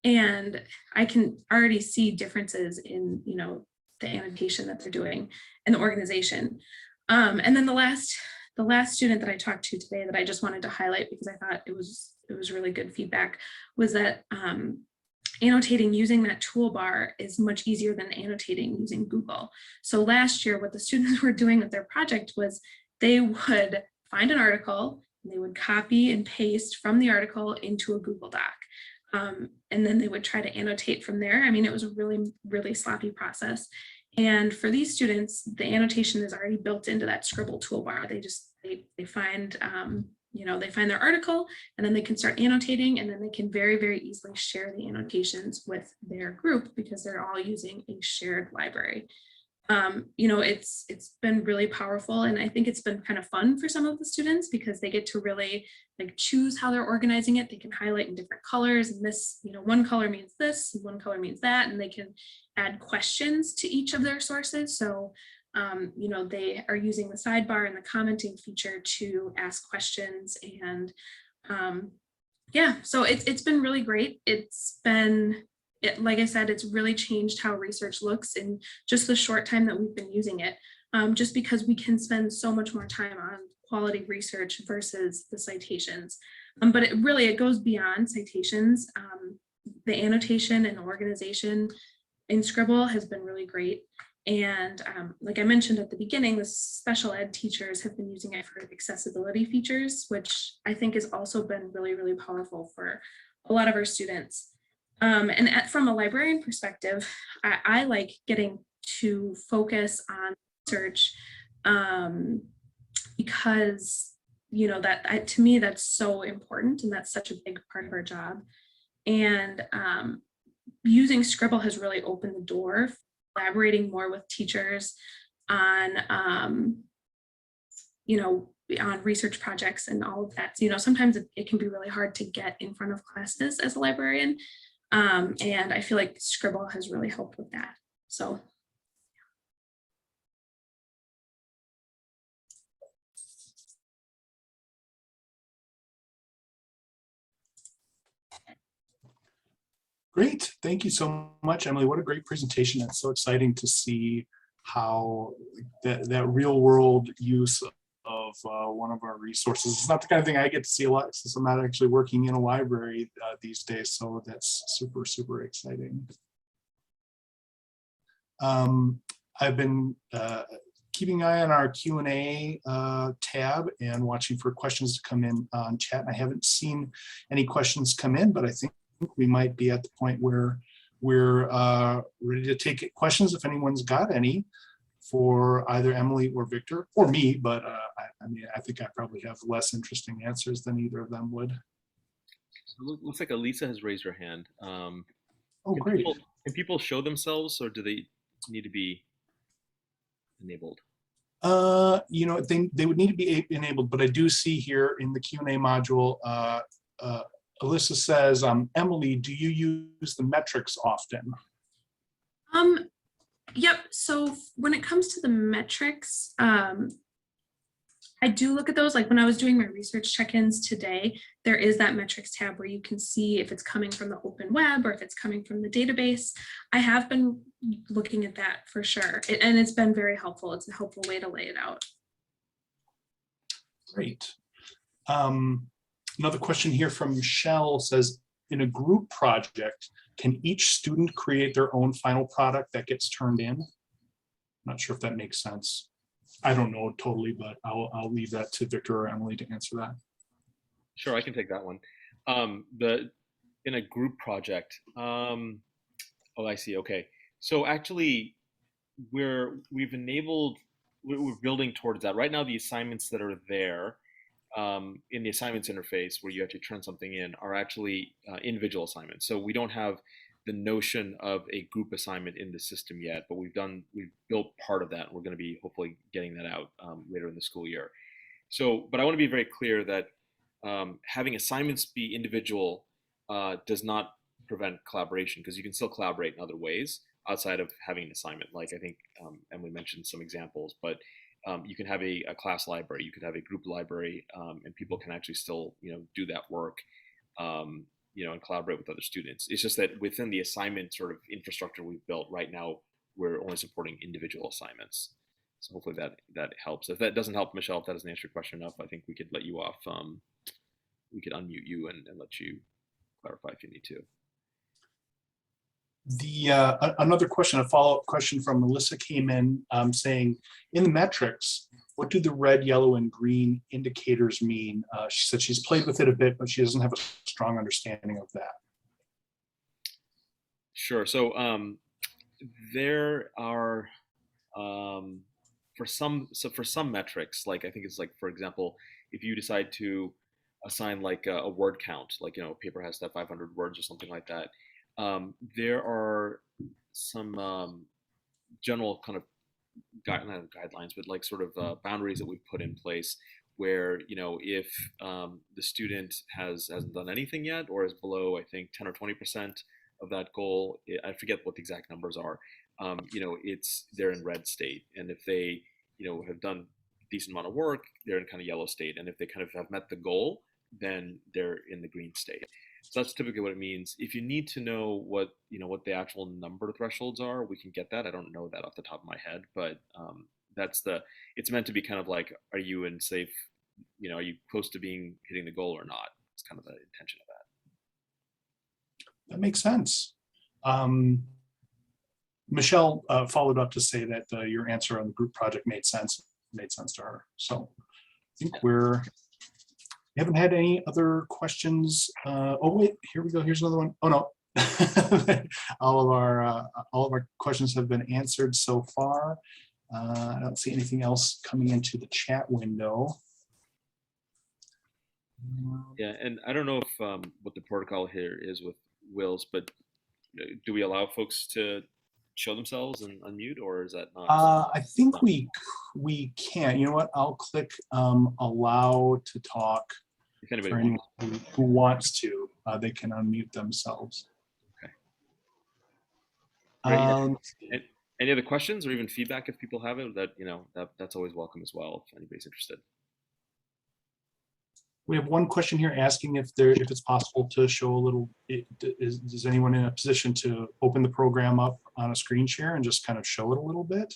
And I can already see differences in, you know, the annotation that they're doing and the organization. And then the last student that I talked to today that I just wanted to highlight because I thought it was really good feedback was that annotating using that toolbar is much easier than annotating using Google. So last year, what the students were doing with their project was they would find an article and they would copy and paste from the article into a Google Doc. And then they would try to annotate from there. I mean, it was a really sloppy process. And for these students, the annotation is already built into that Scribble toolbar. They find, you know, they find their article and then they can start annotating, and then they can very easily share the annotations with their group because they're all using a shared library. You know, it's been really powerful, and I think it's been kind of fun for some of the students because they get to really like choose how they're organizing it. They can highlight in different colors, and this, you know, one color means this, one color means that, and they can add questions to each of their sources. So, you know, they are using the sidebar and the commenting feature to ask questions, and yeah, so it's been really great. Like I said, it's really changed how research looks in just the short time that we've been using it, just because we can spend so much more time on quality research versus the citations. But it goes beyond citations. The annotation and organization in Scribble has been really great. And like I mentioned at the beginning, the special ed teachers have been using it for accessibility features, which I think has also been really powerful for a lot of our students. And from a librarian perspective, I like getting to focus on research because, you know, to me, that's so important, and that's such a big part of our job. And using Scribble has really opened the door for collaborating more with teachers on, you know, on research projects and all of that. So, you know, sometimes it can be really hard to get in front of classes as a librarian. And I feel like Scribble has really helped with that. So Great. Thank you so much, Emily. What a great presentation. It's so exciting to see how that real world use of one of our resources. It's not the kind of thing I get to see a lot since I'm not actually working in a library these days. So that's super, super exciting. I've been keeping an eye on our Q&A tab and watching for questions to come in on chat. I haven't seen any questions come in, but I think we might be at the point where we're ready to take questions if anyone's got any for either Emily or Victor or me, but I mean, I think I probably have less interesting answers than either of them would. So looks like Elisa has raised her hand. Oh, great. Can people show themselves, or do they need to be enabled? You know, they would need to be enabled, but I do see here in the Q&A module, Alyssa says, Emily, do you use the metrics often? Yep. So when it comes to the metrics, I do look at those. Like when I was doing my research check-ins today, there is that metrics tab where you can see if it's coming from the open web or if it's coming from the database. I have been looking at that for sure. And it's been very helpful. It's a helpful way to lay it out. Great. Another question here from Michelle says, in a group project, can each student create their own final product that gets turned in? I'm not sure if that makes sense. I don't know totally, but I'll leave that to Victor or Emily to answer that. Sure, I can take that one. In a group project, oh, I see. Okay, so actually, we're building towards that right now. The assignments that are there in the assignments interface, where you actually turn something in, are actually individual assignments. So we don't have the notion of a group assignment in the system yet, but we've built part of that. We're going to be hopefully getting that out later in the school year. So, but I want to be very clear that having assignments be individual does not prevent collaboration, because you can still collaborate in other ways outside of having an assignment. Like I think Emily mentioned some examples, but you can have a class library, you could have a group library, and people can actually still do that work. And collaborate with other students. It's just that within the assignment sort of infrastructure we've built right now, we're only supporting individual assignments. So hopefully that helps. If that doesn't help, Michelle, if that doesn't answer your question enough, I think we could let you off. We could unmute you and let you clarify if you need to. Another question, a follow-up question from Melissa came in saying, in the metrics, what do the red, yellow, and green indicators mean? She said she's played with it a bit, but she doesn't have a strong understanding of that. Sure. So there are for some metrics, like I think it's like, for example, if you decide to assign like a word count, like a paper has to have 500 words or something like that. There are some general kind of not guidelines, but like sort of boundaries that we've put in place where, if the student hasn't done anything yet or is below, I think, 10 or 20% of that goal, I forget what the exact numbers are, they're in red state. And if they, have done a decent amount of work, they're in kind of yellow state. And if they kind of have met the goal, then they're in the green state. So that's typically what it means. If you need to know what the actual number thresholds are, we can get that. I don't know that off the top of my head, but it's meant to be kind of like, are you in safe, are you close to hitting the goal or not? It's kind of the intention of that. That makes sense. Michelle followed up to say that your answer on the group project made sense to her. So I think we haven't had any other questions. Oh wait, here we go. Here's another one. Oh no, all of our questions have been answered so far. I don't see anything else coming into the chat window. Yeah, and I don't know if what the protocol here is with WiLS, but do we allow folks to show themselves and unmute, or is that not? I think we can. You know what? I'll click allow to talk. If anybody for anyone who wants to, they can unmute themselves. Okay. Any other questions or even feedback if people have it? That's always welcome as well if anybody's interested. We have one question here asking if it's possible to show a little, is anyone in a position to open the program up on a screen share and just kind of show it a little bit?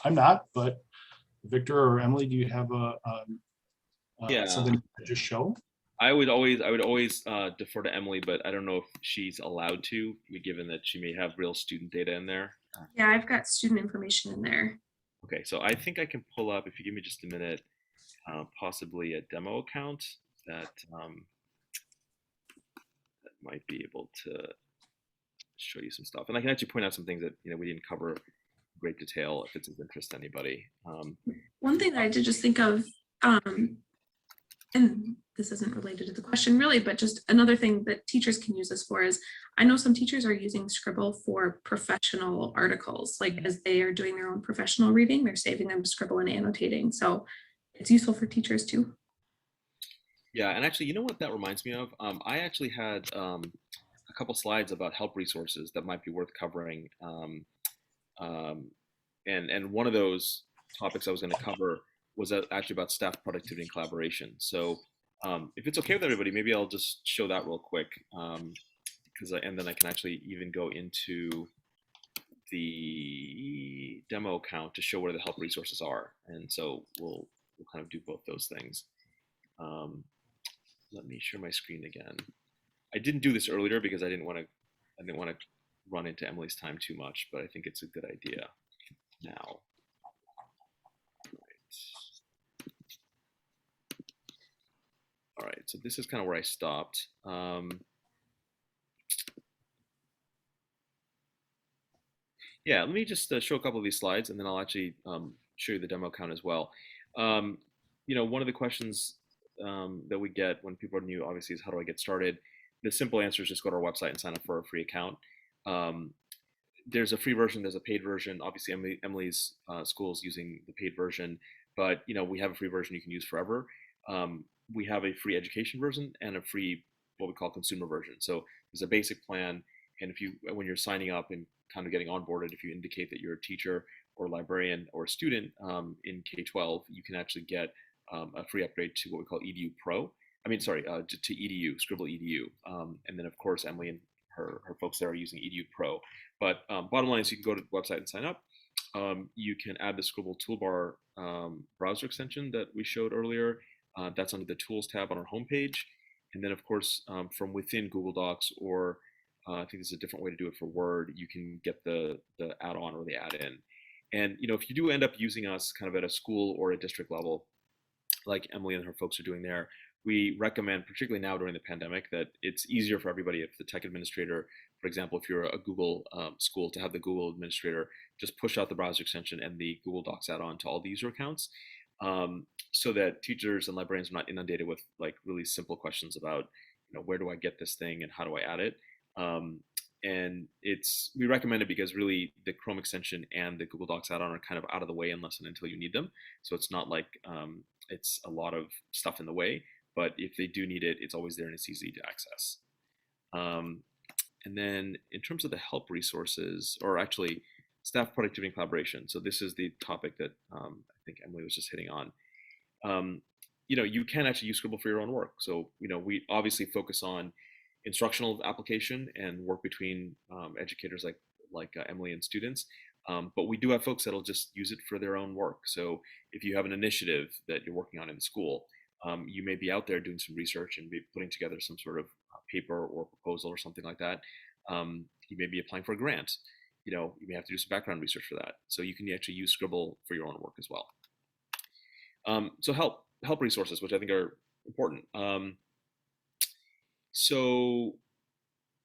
I'm not, but Victor or Emily, do you have Yeah. something to just show? I would always defer to Emily, but I don't know if she's allowed to, given that she may have real student data in there. Yeah, I've got student information in there. Okay, so I think I can pull up, if you give me just a minute, possibly a demo account that that might be able to show you some stuff, and I can actually point out some things that we didn't cover in great detail if it's of interest to anybody. One thing that I did just think of, and this isn't related to the question really, but just another thing that teachers can use this for is, I know some teachers are using Scribble for professional articles, like as they are doing their own professional reading, they're saving them to Scribble and annotating. So it's useful for teachers too. Yeah, and actually, you know what that reminds me of? I actually had a couple slides about help resources that might be worth covering. And one of those topics I was going to cover was actually about staff productivity and collaboration. So if it's okay with everybody, maybe I'll just show that real quick, and then I can actually even go into the demo account to show where the help resources are. And so we'll kind of do both those things. Let me share my screen again. I didn't do this earlier because I didn't want to run into Emily's time too much, but I think it's a good idea now. All right, so this is kind of where I stopped. Yeah, let me just show a couple of these slides, and then I'll actually show you the demo account as well. One of the questions that we get when people are new, obviously, is how do I get started? The simple answer is just go to our website and sign up for a free account. There's a free version, there's a paid version. Obviously, Emily's school is using the paid version, but we have a free version you can use forever. We have a free education version and a free, what we call consumer version. So there's a basic plan, and when you're signing up and kind of getting onboarded, if you indicate that you're a teacher or a librarian or a student in K-12, you can actually get a free upgrade to what we call EDU Pro. To EDU, Scribble EDU. And then of course, Emily and her folks there are using EDU Pro. But bottom line is you can go to the website and sign up. You can add the Scribble Toolbar browser extension that we showed earlier. That's under the Tools tab on our homepage. And then, of course, from within Google Docs, or I think there's a different way to do it for Word, you can get the add-on or the add-in. And if you do end up using us kind of at a school or a district level, like Emily and her folks are doing there, we recommend, particularly now during the pandemic, that it's easier for everybody if the tech administrator, for example, if you're a Google school, to have the Google administrator just push out the browser extension and the Google Docs add-on to all the user accounts, so that teachers and librarians are not inundated with like really simple questions about, where do I get this thing and how do I add it? And we recommend it because really the Chrome extension and the Google Docs add-on are kind of out of the way unless and until you need them. So it's not like it's a lot of stuff in the way, but if they do need it, it's always there and it's easy to access. And then in terms of the help resources, or actually staff productivity and collaboration. So this is the topic that I think Emily was just hitting on. You can actually use Scribble for your own work. So, we obviously focus on instructional application and work between educators like Emily and students. But we do have folks that'll just use it for their own work. So if you have an initiative that you're working on in the school, you may be out there doing some research and be putting together some sort of paper or proposal or something like that. You may be applying for a grant. You may have to do some background research for that. So you can actually use Scribble for your own work as well. So help resources, which I think are important. So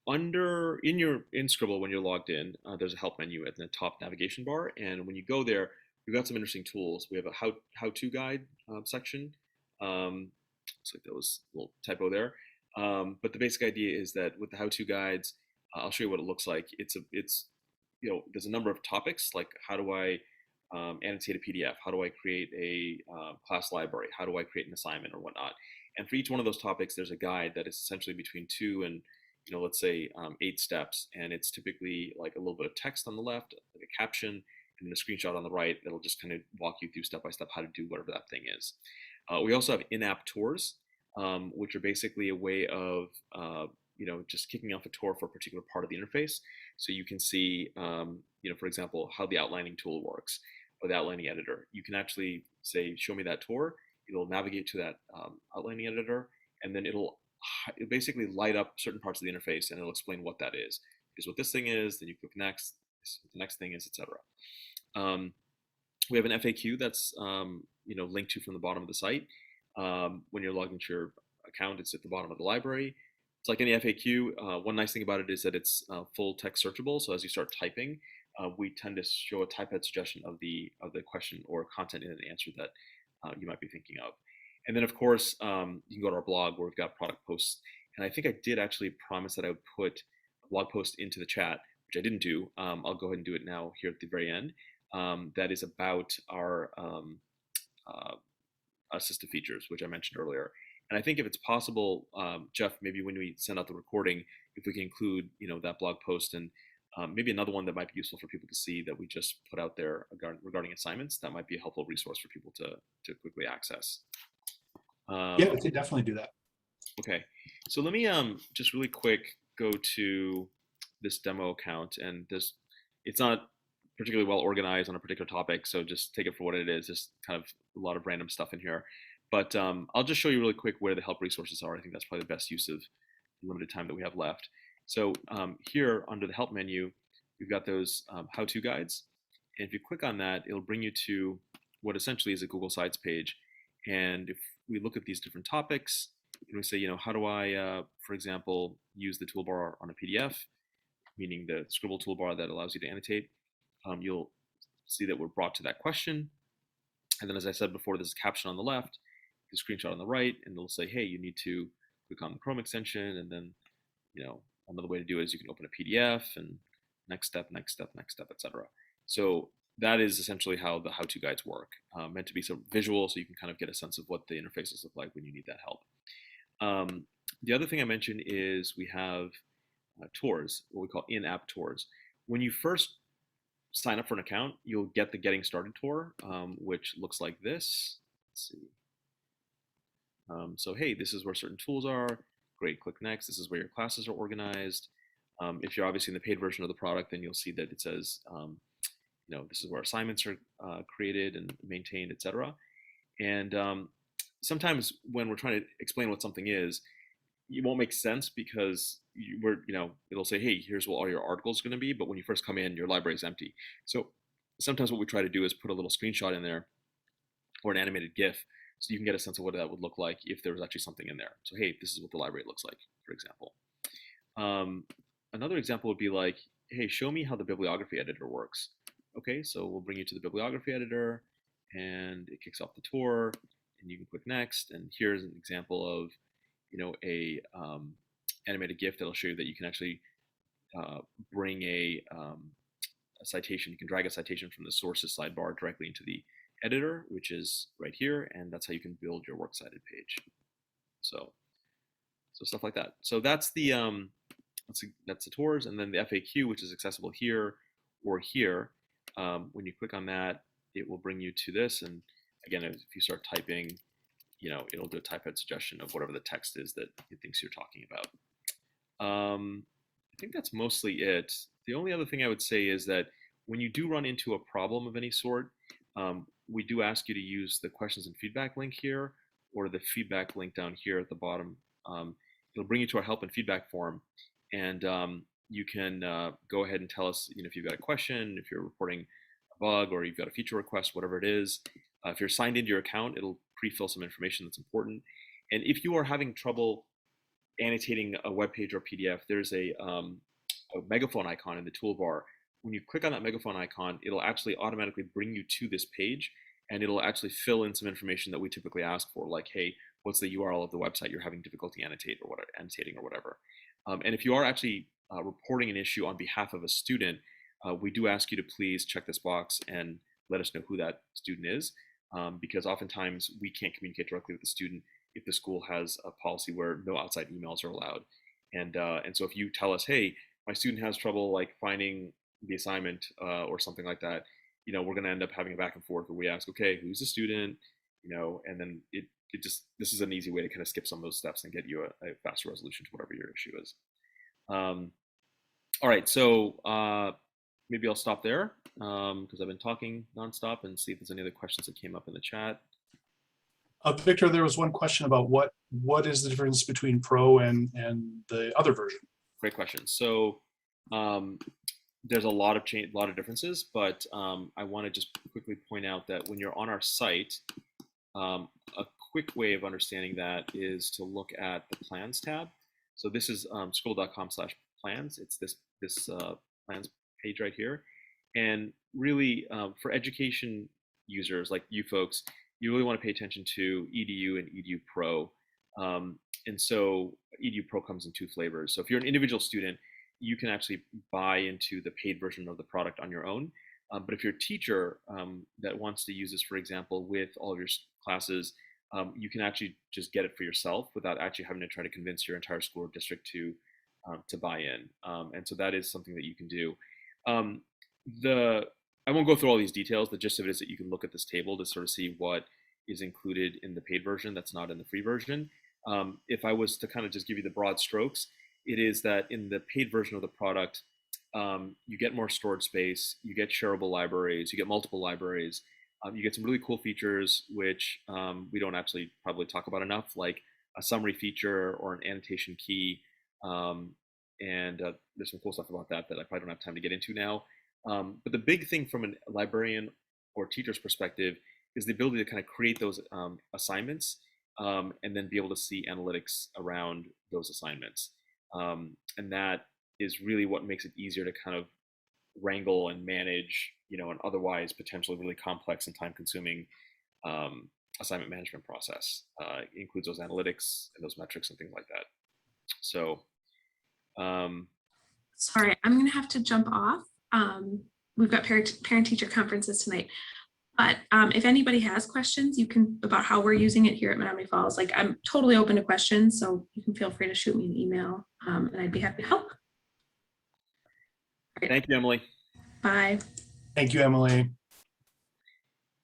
in Scribble, when you're logged in, there's a help menu at the top navigation bar, and when you go there, we've got some interesting tools. We have a how-to guide section. Looks like there was a little typo there, but the basic idea is that with the how-to guides, I'll show you what it looks like. There's a number of topics, like how do I annotate a PDF? How do I create a class library? How do I create an assignment or whatnot? And for each one of those topics, there's a guide that is essentially between 2 and, let's say 8 steps. And it's typically like a little bit of text on the left, like a caption, and then a screenshot on the right that'll just kind of walk you through step by step how to do whatever that thing is. We also have in-app tours. which are basically a way of just kicking off a tour for a particular part of the interface. So you can see, for example, how the outlining tool works or the outlining editor. You can actually say, show me that tour. It'll navigate to that outlining editor, and then it'll basically light up certain parts of the interface, and it'll explain what that is. Here's what this thing is, then you click next, this is what the next thing is, etc. We have an FAQ that's linked to from the bottom of the site. When you're logged into your account, it's at the bottom of the library. It's like any FAQ. One nice thing about it is that it's full text searchable. So as you start typing, we tend to show a typed suggestion of the question or content in an answer that you might be thinking of. And then of course, you can go to our blog where we've got product posts. And I think I did actually promise that I would put a blog post into the chat, which I didn't do. I'll go ahead and do it now here at the very end. That is about our assistive features, which I mentioned earlier. And I think if it's possible, Jeff, maybe when we send out the recording, if we can include, that blog post and maybe another one that might be useful for people to see that we just put out there regarding assignments, that might be a helpful resource for people to quickly access. Yeah, we could definitely do that. Okay, so let me just really quick go to this demo account, and it's not particularly well organized on a particular topic, so just take it for what it is, just kind of a lot of random stuff in here. But I'll just show you really quick where the help resources are. I think that's probably the best use of the limited time that we have left. So here under the help menu, we've got those how-to guides. And if you click on that, it'll bring you to what essentially is a Google Sites page. And if we look at these different topics, we say, how do I, for example, use the toolbar on a PDF, meaning the Scribble toolbar that allows you to annotate. You'll see that we're brought to that question. And then, as I said before, there's a caption on the left, the screenshot on the right, and it'll say, hey, you need to click on the Chrome extension. And then, another way to do it is you can open a PDF and next step, next step, next step, etc. So that is essentially how the how-to guides work, meant to be so visual so you can kind of get a sense of what the interfaces look like when you need that help. The other thing I mentioned is we have tours, what we call in-app tours. When you first sign up for an account, you'll get the Getting Started tour, which looks like this. Let's see. So hey, this is where certain tools are. Great, click next. This is where your classes are organized. If you're obviously in the paid version of the product, then you'll see that it says, this is where assignments are created and maintained, etc. And sometimes when we're trying to explain what something is, it won't make sense because it'll say, hey, here's what all your articles are going to be. But when you first come in, your library is empty. So sometimes what we try to do is put a little screenshot in there or an animated GIF so you can get a sense of what that would look like if there was actually something in there. So, hey, this is what the library looks like, for example. Another example would be like, hey, show me how the bibliography editor works. Okay, so we'll bring you to the bibliography editor and it kicks off the tour and you can click next. And here's an example of, a animated GIF that'll show you that you can actually bring a citation. You can drag a citation from the sources sidebar directly into the editor, which is right here, and that's how you can build your works cited page. So stuff like that. So that's the tours, and then the FAQ, which is accessible here or here. When you click on that, it will bring you to this, and again, if you start typing, it'll do a typed suggestion of whatever the text is that it thinks you're talking about. I think that's mostly it. The only other thing I would say is that when you do run into a problem of any sort, we do ask you to use the questions and feedback link here or the feedback link down here at the bottom. It'll bring you to our help and feedback form, and you can go ahead and tell us, if you've got a question, if you're reporting a bug, or you've got a feature request, whatever it is. If you're signed into your account, it'll pre-fill some information that's important. And if you are having trouble annotating a web page or PDF, there's a megaphone icon in the toolbar. When you click on that megaphone icon, it'll actually automatically bring you to this page, and it'll actually fill in some information that we typically ask for, like, hey, what's the URL of the website you're having difficulty annotating or whatever. And if you are actually reporting an issue on behalf of a student, we do ask you to please check this box and let us know who that student is, because oftentimes we can't communicate directly with the student if the school has a policy where no outside emails are allowed. And so if you tell us, hey, my student has trouble like finding the assignment or something like that, we're going to end up having a back and forth where we ask, okay, who's the student, and then this is an easy way to kind of skip some of those steps and get you a faster resolution to whatever your issue is. All right, so maybe I'll stop there because I've been talking nonstop, and see if there's any other questions that came up in the chat. Victor, there was one question about what is the difference between Pro and the other version? Great question. So there's a lot of differences, but I want to just quickly point out that when you're on our site, a quick way of understanding that is to look at the Plans tab. So this is scrible.com/plans. It's this plans page right here. And really, for education users like you folks, you really want to pay attention to EDU and EDU Pro. And so EDU Pro comes in 2 flavors. So if you're an individual student, you can actually buy into the paid version of the product on your own. But if you're a teacher that wants to use this, for example, with all of your classes, you can actually just get it for yourself without actually having to try to convince your entire school or district to buy in. And so that is something that you can do. I won't go through all these details. The gist of it is that you can look at this table to sort of see what is included in the paid version that's not in the free version. If I was to kind of just give you the broad strokes, it is that in the paid version of the product, you get more storage space, you get shareable libraries, you get multiple libraries, you get some really cool features which we don't actually probably talk about enough, like a summary feature or an annotation key. And there's some cool stuff about that that I probably don't have time to get into now. But the big thing from a librarian or teacher's perspective is the ability to kind of create those assignments and then be able to see analytics around those assignments. And that is really what makes it easier to kind of wrangle and manage, an otherwise potentially really complex and time-consuming assignment management process. It includes those analytics and those metrics and things like that. So, Sorry, I'm going to have to jump off. We've got parent-teacher conferences tonight. But if anybody has questions, you can about how we're using it here at Menomonee Falls. Like, I'm totally open to questions, so you can feel free to shoot me an email, and I'd be happy to help. Right. Thank you, Emily. Bye. Thank you, Emily.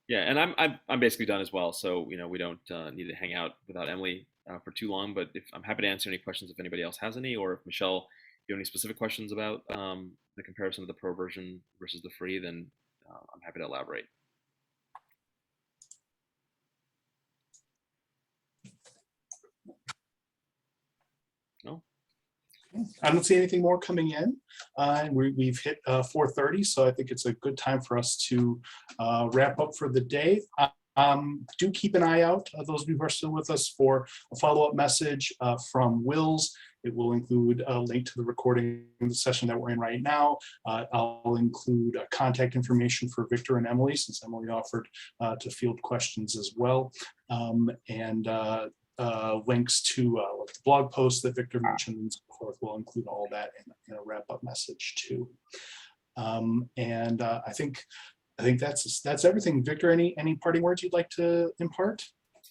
Yeah, and I'm basically done as well. So we don't need to hang out without Emily for too long. But I'm happy to answer any questions if anybody else has any, or if Michelle, you have any specific questions about the comparison of the Pro version versus the free, then I'm happy to elaborate. No? I don't see anything more coming in. We've hit 4:30, so I think it's a good time for us to wrap up for the day. Do keep an eye out, those of you who are still with us, for a follow-up message from WiLS. It will include a link to the recording of the session that we're in right now. I'll include contact information for Victor and Emily, since Emily offered to field questions as well. Links to like the blog posts that Victor mentioned and so forth. We'll include all that in a wrap-up message too. I think that's everything. Victor, any parting words you'd like to impart?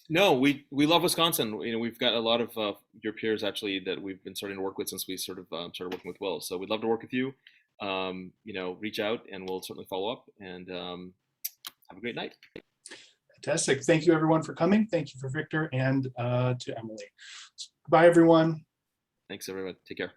No, we love Wisconsin. We've got a lot of your peers actually that we've been starting to work with since we sort of started working with WiLS. So we'd love to work with you. Reach out and we'll certainly follow up. And have a great night. Fantastic. Thank you, everyone, for coming. Thank you for Victor and to Emily. Bye, everyone. Thanks, everyone. Take care.